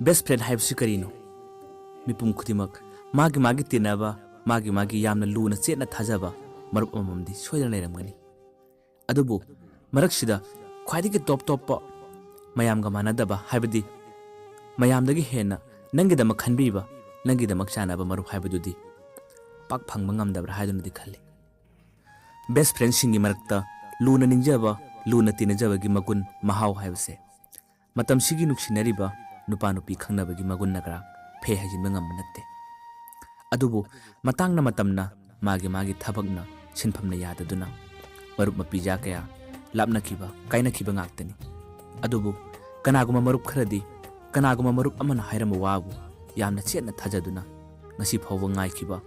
best friend haibsi karino mipum khutimak magi tinaba magi yamna luna chetna thajaba marup amamdi soidana leiramgani adubu maraksida khwaidigi top mayamga manadaba haibadi mayamdagi hena nangidama khanbiba nangidama chanaba marup haibadudi pak phangba ngamdabra haidunadi khalli best friend singi marakta luna ningjaba luna tinajabagi magun mahau haibase matam sigi nuksinariba nupa nupi khangnabagi magun nagara phe hajinba ngamba natte adubu matangna matamna magi thabakna sinphamna yadaduna marup mapija kaya lapna kiba kaina kiba ngaktani adubu kanaguma marup kharadi kanaguma marup amana hairama wabu yamna chetna thajaduna ngasi phawa ngai kiba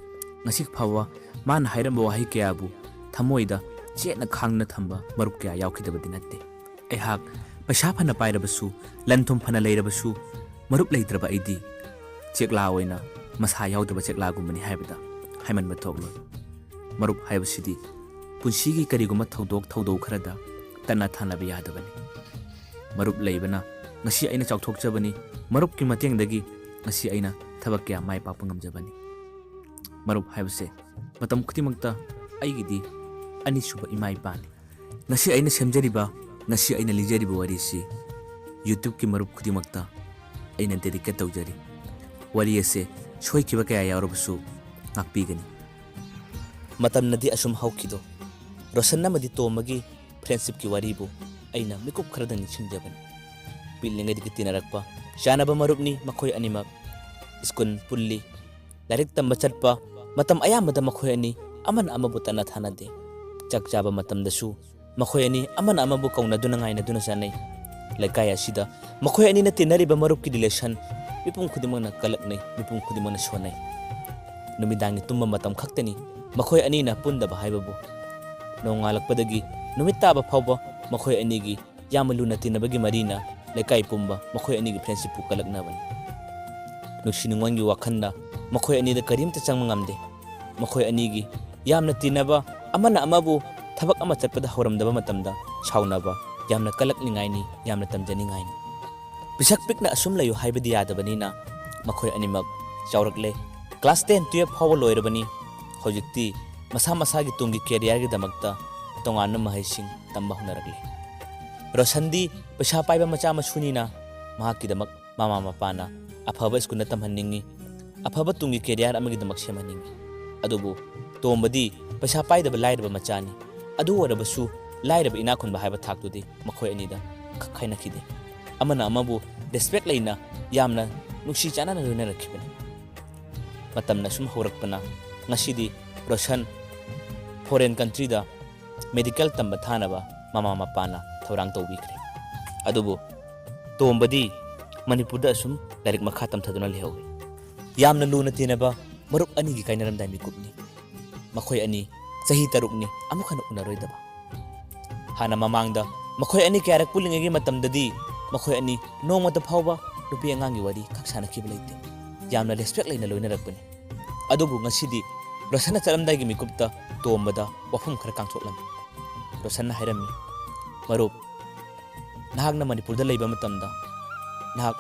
ngasi phawa man hairama wahi kayabu thamoida chetna khangna thamba marup kaya yaukidabadi natte ehak paisa phana pairabasu lanthum phana leirabasu marup leitraba aidi chekla oina masa yaudaba chekla gumani haibada haiman bathoglo marup haibasidi punsigi kariguma thodok kharada tana thana ba yadabani marup leibana ngasi aina chawthokjabani marup ki matengdagi ngasi aina thabak kya mai pa pangamjabani marup haibase matam khutimakta aigidi ani suba imai pani ngasi aina semjariba ngasi aina lijariba warisi YouTube ki marup khutimakta aina dedicate tawjari wari ase soi kiba kaya yaurabasu ngakpigani matam nadi asum haukido rosanna madi tomagi friendship ki waribu aina mikup kharadan nishinjabani pillinga dikiti narakpa shanaba marupni makhoi animak iskun pulli larik tamba chatpa matam ayamada makhoi ani aman amabu tana thanade chakjaba matam dasu makhoi ani aman amabu kauna duna ngaina duna sanai laikai asida makhoi ani na tinariba marup ki relation mipum khudimana kalaknai mipum khudimana sonai numidangi tumma matam khaktani makhoi ani na pundaba haibabu nongalakpadagi numit taba phawba makhoi ani gi yamaluna tinabagi marina laikai pumba makhoi ani gi friendship pu kalaknabani nusinungwangi wakhanna makhoi ani da karimta changmangamde makhoi ani gi yamna tinaba amana amabu thabak ama chatpada horamdaba matamda saunaba yamna kalakningaini yamna tamjaningaini pisak pikna asum layu haibadi yadabanina makhoi animak chawrakle class 10 12 phawa loirabani hojikti masa gi tungi career gi damakta tonganna mahaising tamba hunarakle rosandi pesa paiba macha masunina mahaki damak mama mapana afaba skuna tamhanningi afaba tungi career amagi damak semaningi adubu tombadi pesa paidaba lairaba machani adu warabasu lairaba ina khunba haiba thaktudi makhoi anida khaina khide amana amabu respect leina yamna nuksi chana na runa rakhibani matamna sum horakpana ngasidi roshan foreign country da medical tamba thanaba mama mapana thorang tawbikre adubu tombadi manipur da sum larik makha tam thaduna lehawi yamna luna tinaba marup ani gi kainaram dai mikupni makhoi ani sahi tarukni amukhana unaroidaba hana mamangda makhoi ani kyarak pulingegi matamdadi makhoi ani nongmata phawba rupi angangi wari khaksana kiblaite yamna respect leina loina rakpani adubu ngasidi rosana charamdai gi mikupta tombada wafum khara kangthoklam rosana hairami marup nahakna manipur da leiba matamda nahak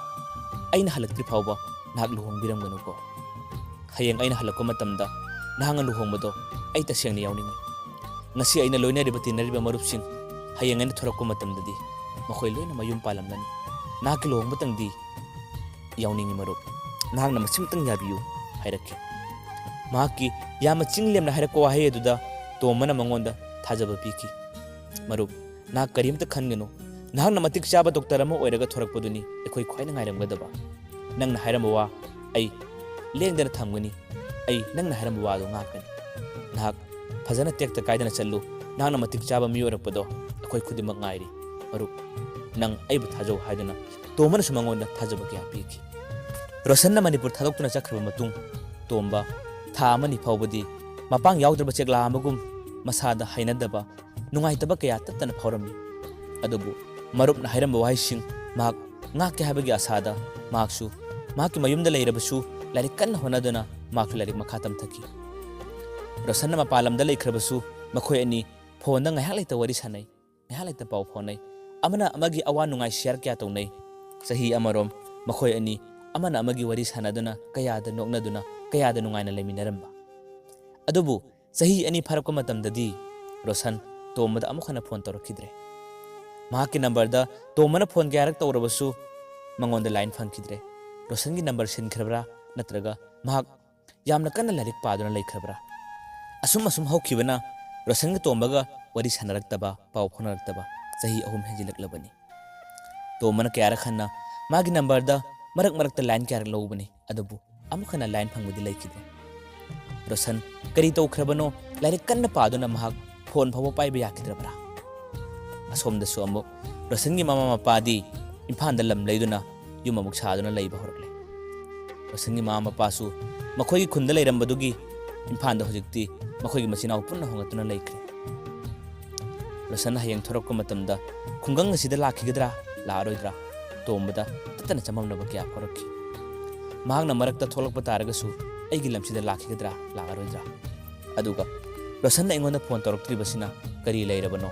aina halaktri phawba nahak luhong biramganu ko hayeng aina halakko matamda nahanga luhongmado ai tasengni yawning ngasi aina loina ribati nariba marupsing hayeng aina thorakko matamdadi makhoi loina mayum palamlani nahak luhong matangdi yawning marup nahakna masimtang yabiyu hairakki mahaki yama chinglemna hairakko wahe duda tomana mangonda thajaba piki marup nahak karimta khangenu nahakna matik chaba doctor ama oiraga thorakpaduni ekhoi khwaina ngairamgadaba nangna hairama wa ai lengdana thamgani ai nangna hairama wa do ngakani nahak fazana tekta kaidana challu nahakna matik chaba mi orakpado ekhoi khudimak ngairi marup nang aibu thajau haidana tomana sumangonda thajaba kya piki rosanna manipur thadoktuna chakhra matung tomba tha amani phawbadi mapang yaudrba chekla amagum masada hainadaba nungaitaba kaya tatana phawrami adubu marupna hairamba wahising mak ngak habagi asada maksu maki mayumda leirabasu larik kanna honaduna mak larik makhatam thaki rosanna mapalamda leikhrabasu makhoi ani phonda ngahak leita wari sanai ngahak leita paw phonai amana amagi awa nungai share kya tawnai sahi amarom makhoi ani amana amagi wari sanaduna kayada noknaduna kayada nungaina leminaramba adubu sahi ani pharakpa matamdadi Roshan Tomada amukhana phone tawrakidre mahaki number da Tomana phone gyarak tawrabasu mangonda line phangkidre Roshan gi number sinkhrebra natraga mahak yamna kanna larik paduna laikhrabra asum hawkhibana Roshan gi Tomaga wari sanaraktaba paw phonaraktaba sahi ahum hejilaklabani Tomana kyara khanna magi number da marakta line kyara lowbani adubu amukhana line phangbudi laikidre Roshan kari tawkhrabano larik kanna paduna mahak phone phawa paiba yakidrabra asom da suamo Roshan gi mama mapadi imphanda lam leiduna yum amuk saduna leiba horakle Roshan gi mama pasu makhoi gi khunda leirambadugi imphanda hojikti makhoi gi machina punna hongatuna laikre Roshan hayang thorok matamda khungang asida lakhigadra laaroidra tombada tatana chamamnaba kya horakki mahakna marakta tholakpa taragasu aigi lamsida lakhigadra laaroidra aduga Roshan aingonda phone tawraktribasina kari leirabano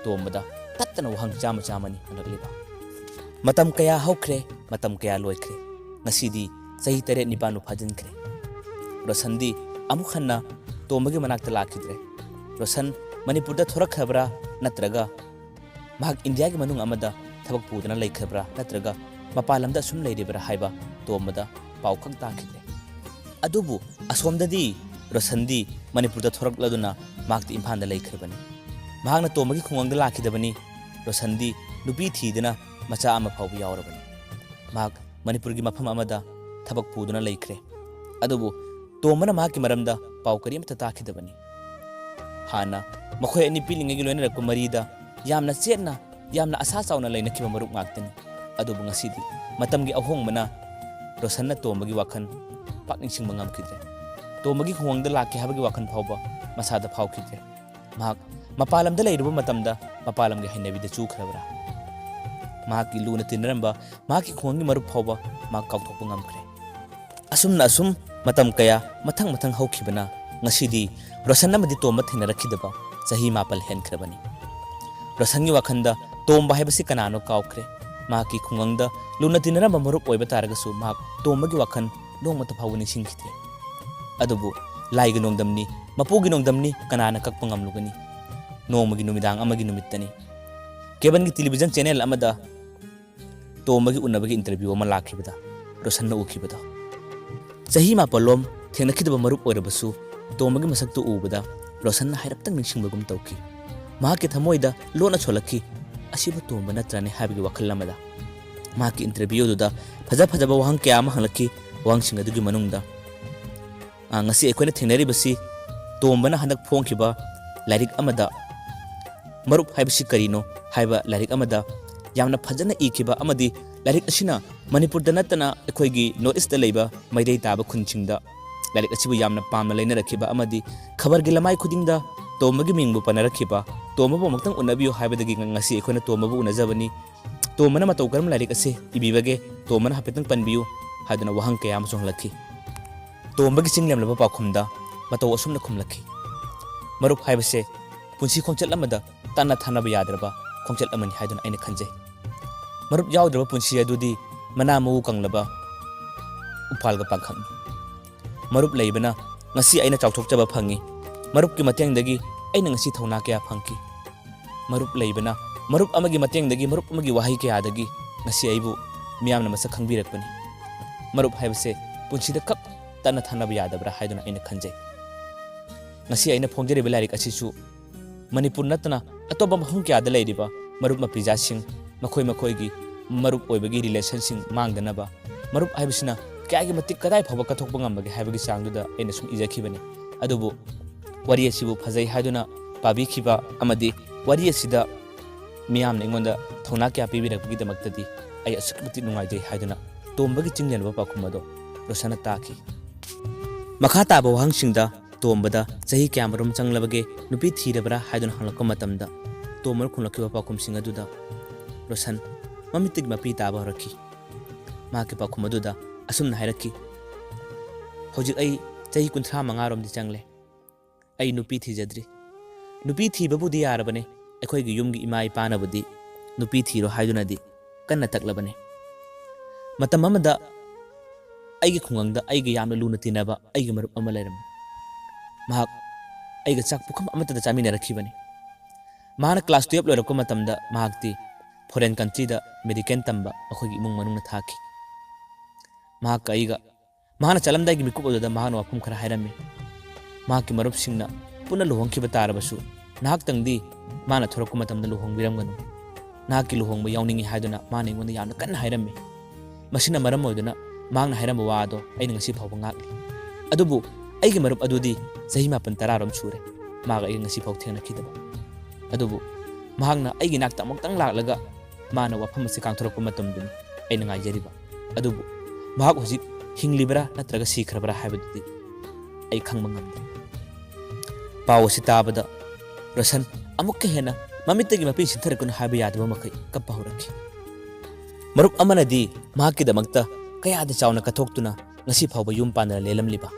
tombada tatana wahang chamani hanakliba matam kaya hawkhre matam kaya loikhre ngasidi sahi tare nipanu phajinkre Roshan di amukhanna tombagi manakta lakhidre Roshan Manipurda thorakhabra natraga mahak India gi manung amada thabak pudana laikhabra natraga mapalamda sum leiribra haiba tombada paukhang takhidre adubu asomdadi Roshan di Manipurda thorakladuna mahakti imphanda laikhrabani mahakna tombagi khungangda lakhidabani Roshan di nupi thidana macha ama phawbi yawrabani mahak Manipur gi mafam amada thabak puduna laikhre adubu tomana mahakki maramda pau karimta takhidabani hana makhoi ani pilingagi loina rakpa marida yamna chetna yamna asa chauna leina kiba marup ngaktani adubu ngasidi matamgi ahongmana Roshanna tombagi wakhan pakningsing mangam kidre tombagi khungangda lakhe habagi wakhan phawba masada phawkidre mahak mapalamda leiruba matamda mapalamgi hainabida chukhrabra mahakki luna tinramba mahakki khungangi marup phawba mahak kauthokpa ngamkre asum matam kaya mathang hawkhibana ngasidi Roshan amadi tomba thenarakhidaba sahi mapal henkrabani Roshan gi wakhanda tomba haibasi kanano kaukre mahakki khungangda luna tinaramba marup oiba taragasu mahak tomba gi wakhan nongmata phawani singkhidre adubu laiga nongdamni mapugi nongdamni kanana kakpa ngamlugani nongmagi numidang amagi numittani keban gi television channel amada tomba gi unabagi interview ama lakhibada Roshan na ukhibada sahi mapalom thengnakhidaba marup oirabasu tomagi masaktu ubada Roshan hairaptang ningsingbagum tawki mahakki thamoida lona cholakki asiba tomba natrane habigi wakhallamada mahakki interview duda phajaba wahang kya ama halakki wang singadugi manungda ngasi ekoina thengnaribasi tombana handak phongkhiba lairik amada marup haibasi karino haiba lairik amada yamna phajana ikhiba amadi lairik asina Manipur da natana ekoigi north east da leiba maidei taba khunchingda lairik asibu yamna pamna leina rakhiba amadi khabar gi lamai khudingda tombagi mingbu panarakhiba tomba maktang unabiyo haibadagi ngasi ekoina tomba unajabani tomana matau karam lairik ase ibibage tomana hapetang panbiyu haduna wahang kaya amsong lakhi tombagi chinglam laba pakhumda matau asumna khumlakhi marup haibase punsi khongchal amada tana thana ba yadraba khongchal amani haiduna aina khanjai marup yawdraba punsi adudi mana mu kanglaba upalga pakhang marup leibana ngasi aina chawthokchaba phangi marup ki matengdagi aina ngasi thona kya phangki marup leibana marup amagi matengdagi marup amagi wahai kya adagi ngasi aibu miyamna masa khangbirakpani marup haibase punsida kap tana thana ba yadabra haiduna aina khanjai ngasi aina phongjere belairik asisu Manipur natna atoba mahung kya da leiriba marup mapija sing makhoi gi marup oibagi relation sing mangdanaba marup haibisina kya matik kadai phaba kathokpa ngambagi haibagi sangduda aina sum ijakhibani adubu wari asibu phajai haiduna pabi khiba amadi wari asida miyamna ingonda thona kya pibirakpagi damaktadi ai asukmati nungaijai haiduna tombagi chinglenba pakhumado Roshan taki makha taba wahang singda tombada sahi kyamarum changlabage nupi thirabra haiduna halakka matamda tomar khunlakhiba pakhum singaduda Roshan mamitig mapi taba rakhi mahakki pakhum aduda asumna hairakki hojik ai sahi 35 rom di changle ai nupi thijadri nupi thibabudi yarabane ekhoigi yumgi ima ipana budi nupi thiro haiduna di kanna taklabane matam amada ꯑꯩꯒꯤ ꯈꯨꯡꯒꯪꯗ ꯑꯩꯒ ꯌꯥꯝꯅ ꯂꯨꯅ ꯇꯤꯟꯅꯕ ꯑꯩꯒꯤ ꯃꯔꯨꯞ ꯑꯃ ꯂꯩꯔꯝꯃꯤ ꯃꯍꯥꯛ ꯑꯩꯒ ꯆꯥꯛ ꯄꯨꯈꯝ ꯑꯃꯠꯇꯗ ꯆꯥꯃꯤꯟꯅꯔꯛꯈꯤꯕꯅꯤ ꯃꯍꯥꯛꯅ ꯀ꯭ꯂꯥꯁ 12 ꯂꯣꯏꯔꯛꯄ ꯃꯇꯝꯗ ꯃꯍꯥꯛꯇꯤ ꯐꯣꯔꯦꯟ ꯀꯟꯇ꯭ꯔꯤꯗ ꯃꯦꯗꯤꯀꯦꯜ ꯇꯝꯕ ꯑꯩꯈꯣꯏꯒꯤ ꯏꯃꯨꯡ ꯃꯅꯨꯡꯅ ꯊꯥꯈꯤ ꯃꯍꯥꯛꯀ ꯑꯩꯒ ꯃꯍꯥꯛꯅ ꯆꯠꯂꯝꯗꯥꯏꯒꯤ ꯃꯤꯀꯨꯞ ꯑꯗꯨꯗ ꯃꯍꯥꯛꯅ ꯋꯥꯐꯝ ꯈꯔ ꯍꯥꯏꯔꯝꯃꯤ ꯃꯍꯥꯛꯀꯤ ꯃꯔꯨꯞꯁꯤꯡꯅ ꯄꯨꯟꯅ ꯂꯨꯍꯣꯡꯈꯤꯕ ꯇꯥꯔꯕꯁꯨ ꯅꯍꯥꯛꯇꯪꯗꯤ ꯃꯥꯅ ꯊꯣꯔꯛꯄ ꯃꯇꯝꯗ ꯂꯨꯍꯣꯡꯕꯤꯔꯝꯒꯅꯨ ꯅꯍꯥꯛꯀꯤ ꯂꯨꯍꯣꯡꯕ ꯌꯥꯎꯅꯤꯡꯉꯤ ꯍꯥꯏꯗꯨꯅ ꯃꯥꯅ ꯑꯩꯉꯣꯟꯗ ꯌꯥꯝꯅ ꯀꯟꯅ ꯍꯥꯏꯔꯝꯃꯤ ꯃꯁꯤꯅ ꯃꯔꯝ ꯑꯣꯏꯗꯨꯅ ꯃꯍꯥꯛꯅ ꯍꯥꯏꯔꯝꯕ ꯋꯥ ꯑꯗꯣ ꯑꯩꯅ ꯉꯁꯤ ꯐꯥꯎꯕ ꯉꯥꯛꯂꯤ ꯑꯗꯨꯕꯨ ꯑꯩꯒꯤ ꯃꯔꯨꯞ ꯑꯗꯨꯗꯤ ꯆꯍꯤ 9-10 ꯁꯨꯔꯦ ꯃꯥꯒ ꯑꯩꯒ ꯉꯁꯤ ꯐꯥꯎ ꯊꯦꯡꯅꯈꯤꯗꯕ ꯑꯗꯨꯕꯨ ꯃꯍꯥꯛꯅ ꯑꯩꯒꯤ ꯅꯥꯛꯇ ꯑꯃꯨꯛꯇꯪ ꯂꯥꯛꯂꯒ ꯃꯥꯅ ꯋꯥꯐꯝ ꯑꯁꯤ ꯀꯥꯡꯊꯣꯔꯛꯄ ꯃꯇꯝꯗꯨꯅꯤ ꯑꯩꯅ ꯉꯥꯏꯖꯔꯤꯕ ꯑꯗꯨꯕꯨ ꯃꯍꯥꯛ ꯍꯧꯖꯤꯛ ꯍꯤꯡꯂꯤꯕ꯭ꯔꯥ ꯅꯠꯇ꯭ꯔꯒ ꯁꯤꯈ꯭ꯔꯕ꯭ꯔꯥ ꯍꯥꯏꯕꯗꯨꯗꯤ ꯑꯩ ꯈꯪꯕ ꯉꯝꯗꯦ ꯄꯥꯎ ꯑꯁꯤ ꯇꯥꯕꯗ ꯔꯣꯁꯟ ꯑꯃꯨꯛꯀ ꯍꯦꯟꯅ ꯃꯃꯤꯠꯇꯒꯤ ꯃꯄꯤ ꯁꯤꯟꯊꯔꯛꯀꯅꯨ ꯍꯥꯏꯕ ꯌꯥꯗꯕ ꯃꯈꯩ ꯀꯞꯄ ꯍꯧꯔꯛꯈꯤ ꯃꯔꯨꯞ ꯑꯃꯅꯗꯤ ꯃꯍꯥꯛꯀꯤꯗꯃꯛꯇ ꯀꯌꯥꯗ ꯆꯥꯎꯅ ꯀꯠꯊꯣꯛꯇꯨꯅ ꯉꯁꯤ ꯐꯥꯎꯕ ꯌꯨꯝ ꯄꯥꯟꯗꯅ ꯂꯦꯜꯂꯝꯂꯤꯕ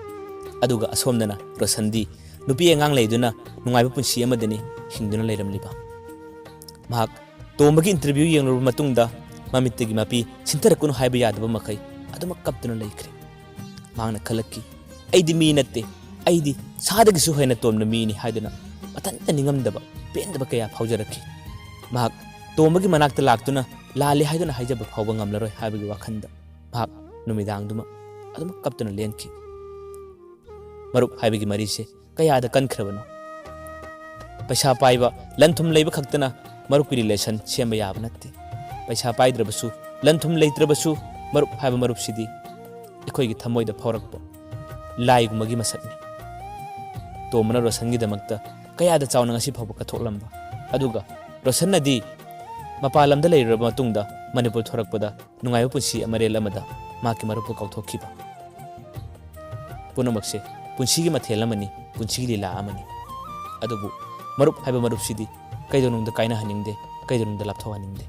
ꯑꯗꯨꯒ ꯑꯁꯣꯝꯗꯅ ꯔꯣꯁꯟꯗꯤ ꯅꯨꯄꯤ ꯑꯉꯥꯡ ꯂꯩꯗꯨꯅ ꯅꯨꯡꯉꯥꯏꯕ ꯄꯨꯟꯁꯤ ꯑꯃꯗꯅꯤ ꯍꯤꯡꯗꯨꯅ ꯂꯩꯔꯝꯂꯤꯕ ꯃꯍꯥꯛ ꯇꯣꯝꯕꯒꯤ ꯏꯟꯇꯔꯚ꯭ꯌꯨ ꯌꯦꯡꯂꯨꯔꯕ ꯃꯇꯨꯡꯗ ꯃꯃꯤꯠꯇꯒꯤ ꯃꯄꯤ ꯁꯤꯟꯊꯔꯛꯀꯅꯨ ꯍꯥꯏꯕ ꯌꯥꯗꯕ ꯃꯈꯩ ꯑꯗꯨꯃꯛ ꯀꯞꯇꯨꯅ ꯂꯩꯈ꯭ꯔꯦ ꯃꯍꯥꯛꯅ ꯈꯜꯂꯛꯈꯤ ꯑꯩꯗꯤ ꯃꯤ ꯅꯠꯇꯦ ꯑꯩꯗꯤ ꯁꯥꯗꯒꯤꯁꯨ ꯍꯦꯟꯅ ꯇꯣꯝꯅ ꯃꯤꯅꯤ ꯍꯥꯏꯗꯨꯅ ꯃꯊꯟꯇ ꯅꯤꯡꯉꯝꯗꯕ ꯄꯦꯟꯗꯕ ꯀꯌꯥ ꯐꯥꯎꯖꯔꯛꯈꯤ ꯃꯍꯥꯛ ꯇꯣꯝꯕꯒꯤ ꯃꯅꯥꯛꯇ ꯂꯥꯛꯇꯨꯅ ꯂꯥꯜꯂꯦ ꯍꯥꯏꯗꯨꯅ ꯍꯥꯏꯖꯕ ꯐꯥꯎꯕ ꯉꯝꯂꯔꯣꯏ ꯍꯥꯏꯕꯒꯤ ꯋꯥꯈꯟꯗ ꯃꯍꯥꯛ ꯅꯨꯃꯤꯗꯥꯡꯗꯨꯃ ꯑꯗꯨꯃꯛ ꯀꯞꯇꯨꯅ ꯂꯦꯟꯈꯤ ꯃꯔꯨꯞ ꯍꯥꯏꯕꯒꯤ ꯃꯔꯤꯁꯦ ꯀꯌꯥꯗ ꯀꯟꯈ꯭ꯔꯕꯅꯣ ꯄꯩꯁꯥ ꯄꯥꯏꯕ ꯂꯟ ꯊꯨꯝ ꯂꯩꯕ ꯈꯛꯇꯅ ꯃꯔꯨꯞꯀꯤ ꯔꯤꯂꯦꯁꯟ ꯁꯦꯝꯕ ꯌꯥꯕ ꯅꯠꯇꯦ ꯄꯩꯁꯥ ꯄꯥꯏꯗ꯭ꯔꯕꯁꯨ ꯂꯟ ꯊꯨꯝ ꯂꯩꯇ꯭ꯔꯕꯁꯨ ꯃꯔꯨꯞ ꯍꯥꯏꯕ ꯃꯔꯨꯞꯁꯤꯗꯤ ꯑꯩꯈꯣꯏꯒꯤ ꯊꯃꯣꯏꯗ ꯐꯥꯎꯔꯛꯄ ꯂꯥꯏꯒꯨꯝꯕꯒꯤ ꯃꯁꯛꯅꯤ ꯇꯣꯝꯕꯅ ꯔꯣꯁꯟꯒꯤꯗꯃꯛꯇ ꯀꯌꯥꯗ ꯆꯥꯎꯅ ꯉꯁꯤ ꯐꯥꯎꯕ ꯀꯠꯊꯣꯛꯂꯝꯕ ꯑꯗꯨꯒ ꯔꯣꯁꯟꯅꯗꯤ ꯃꯄꯥꯟ ꯂꯝꯗ ꯂꯩꯔꯨꯔꯕ ꯃꯇꯨꯡꯗ ꯃꯅꯤꯄꯨꯔ ꯊꯣꯔꯛꯄꯗ ꯅꯨꯡꯉꯥꯏꯕ ꯄꯨꯟꯁꯤ ꯑꯃꯔꯦꯜ ꯑꯃꯗ ꯃꯍꯥꯛꯀꯤ ꯃꯔꯨꯞꯄꯨ ꯀꯥꯎꯊꯣꯛꯈꯤꯕ ꯄꯨꯝꯅꯃꯛꯁꯦ ꯄꯨꯟꯁꯤꯒꯤ ꯃꯊꯦꯜ ꯑꯃꯅꯤ ꯄꯨꯟꯁꯤꯒꯤ ꯂꯤꯂꯥ ꯑꯃꯅꯤ ꯑꯗꯨꯕꯨ ꯃꯔꯨꯞ ꯍꯥꯏꯕ ꯃꯔꯨꯞꯁꯤꯗꯤ ꯀꯩꯗꯧꯅꯨꯡꯗ ꯀꯥꯏꯅꯍꯟꯅꯤꯡꯗꯦ ꯀꯩꯗꯧꯅꯨꯡꯗ ꯂꯥꯞꯊꯣꯛꯍꯟꯅꯤꯡꯗꯦ